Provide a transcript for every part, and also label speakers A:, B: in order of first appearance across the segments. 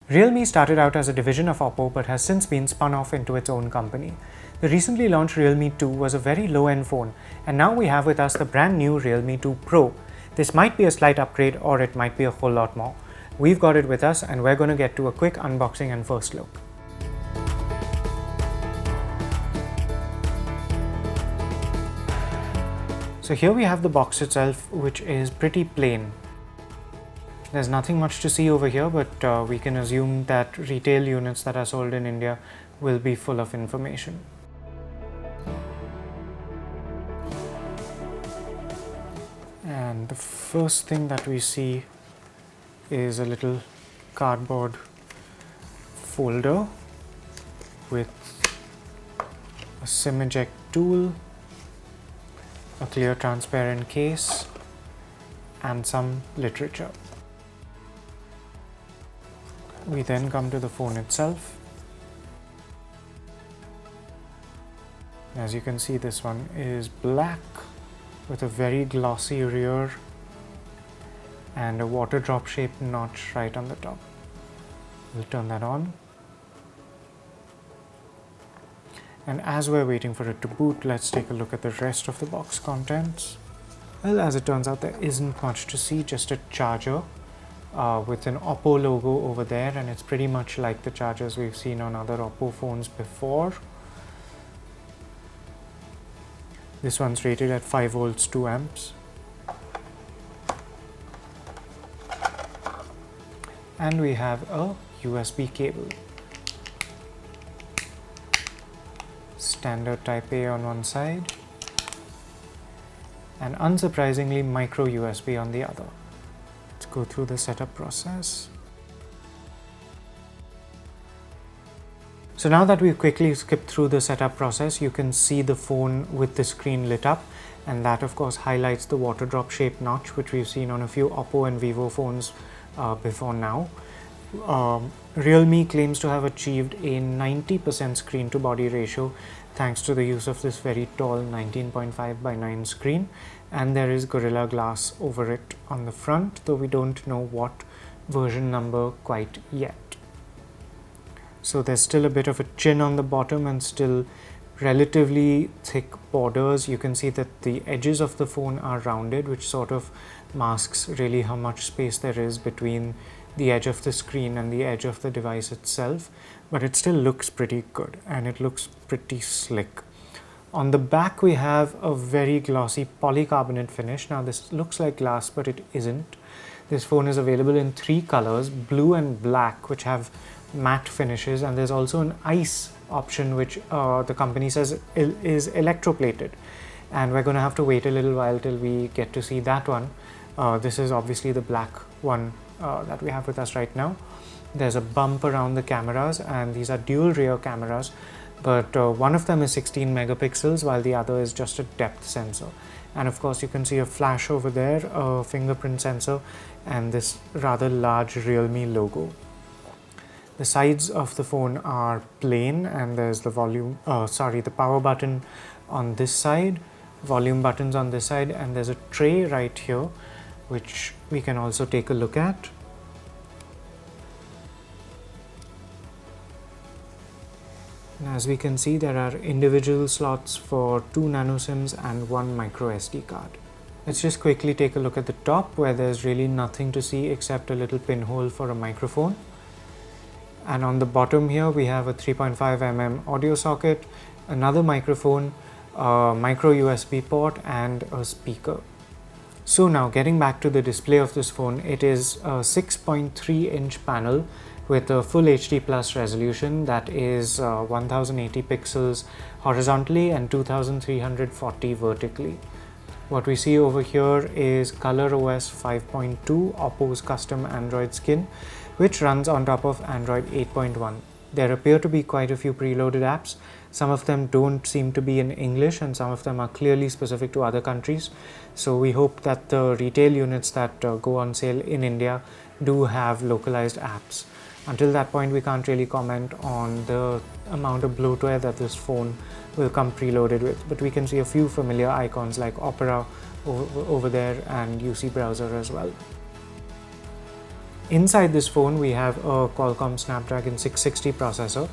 A: Realme started out as a division of Oppo but has since been spun off into its own company. The recently launched Realme 2 was a very low-end phone, and now we have with us the brand new Realme 2 Pro. This might be a slight upgrade or it might be a whole lot more. We've got it with us and we're going to get to a quick unboxing and first look. So here we have the box itself, which is pretty plain. There's nothing much to see over here, but we can assume that retail units that are sold in India will be full of information. And the first thing that we see is a little cardboard folder with a SIM eject tool, a clear transparent case, and some literature. We then come to the phone itself. As you can see, this one is black with a very glossy rear and a water drop shaped notch right on the top. We'll turn that on. And as we're waiting for it to boot, let's take a look at the rest of the box contents. Well, as it turns out, there isn't much to see, just a charger with an Oppo logo over there, and it's pretty much like the chargers we've seen on other Oppo phones before. This one's rated at 5 volts, 2 amps. And we have a USB cable. Standard Type A on one side and unsurprisingly micro USB on the other. Let's go through the setup process. So now that we've quickly skipped through the setup process, you can see the phone with the screen lit up, and that of course highlights the water drop shaped notch which we've seen on a few Oppo and Vivo phones before now. Realme claims to have achieved a 90% screen to body ratio thanks to the use of this very tall 19.5 by 9 screen, and there is Gorilla Glass over it on the front, though we don't know what version number quite yet. So there's still a bit of a chin on the bottom and still relatively thick borders. You can see that the edges of the phone are rounded, which sort of masks really how much space there is between the edge of the screen and the edge of the device itself, but it still looks pretty good and it looks pretty slick. On the back we have a very glossy polycarbonate finish. Now this looks like glass, but it isn't. This phone is available in 3 colors, blue and black, which have matte finishes, and there's also an ice option which the company says is electroplated, and we're going to have to wait a little while till we get to see that one. This is obviously the black one that we have with us right now. There's a bump around the cameras, and these are dual rear cameras, but one of them is 16 megapixels while the other is just a depth sensor. And of course you can see a flash over there, a fingerprint sensor, and this rather large Realme logo. The sides of the phone are plain, and there's the the power button on this side, volume buttons on this side, and there's a tray right here which we can also take a look at. And as we can see, there are individual slots for 2 nano SIMs and 1 micro SD card. Let's just quickly take a look at the top, where there's really nothing to see except a little pinhole for a microphone. And on the bottom here we have a 3.5mm audio socket, another microphone, a micro USB port, and a speaker. So now getting back to the display of this phone, it is a 6.3 inch panel with a full HD plus resolution that is 1080 pixels horizontally and 2340 vertically. What we see over here is ColorOS 5.2, Oppo's custom Android skin, which runs on top of Android 8.1. There appear to be quite a few preloaded apps. Some of them don't seem to be in English, and some of them are clearly specific to other countries. So we hope that the retail units that go on sale in India do have localized apps. Until that point, we can't really comment on the amount of bloatware that this phone will come preloaded with, but we can see a few familiar icons like Opera over there and UC Browser as well. Inside this phone we have a Qualcomm Snapdragon 660 processor,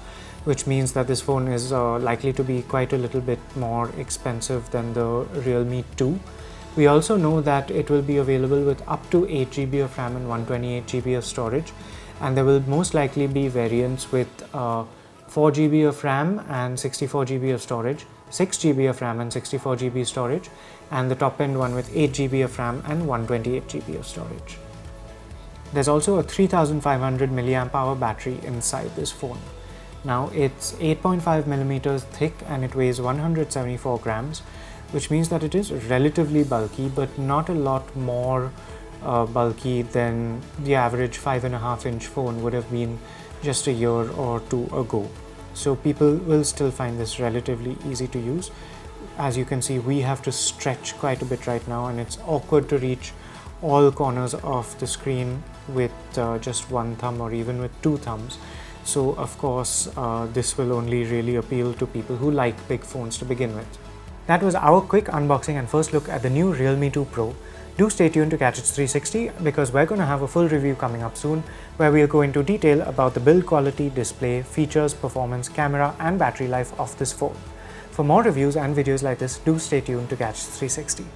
A: which means that this phone is likely to be quite a little bit more expensive than the Realme 2. We also know that it will be available with up to 8 GB of RAM and 128 GB of storage, and there will most likely be variants with 4 GB of RAM and 64 GB of storage, 6 GB of RAM and 64 GB storage, and the top end one with 8 GB of RAM and 128 GB of storage. There's also a 3500 mAh battery inside this phone. Now it's 8.5 millimeters thick and it weighs 174 grams, which means that it is relatively bulky, but not a lot more bulky than the average 5.5-inch phone would have been just a year or two ago. So people will still find this relatively easy to use. As you can see, we have to stretch quite a bit right now, and it's awkward to reach all corners of the screen with just one thumb or even with two thumbs. So of course this will only really appeal to people who like big phones to begin with. That was our quick unboxing and first look at the new Realme 2 Pro. Do stay tuned to Gadgets 360 because we're going to have a full review coming up soon where we'll go into detail about the build quality, display, features, performance, camera and battery life of this phone. For more reviews and videos like this, do stay tuned to Gadgets 360.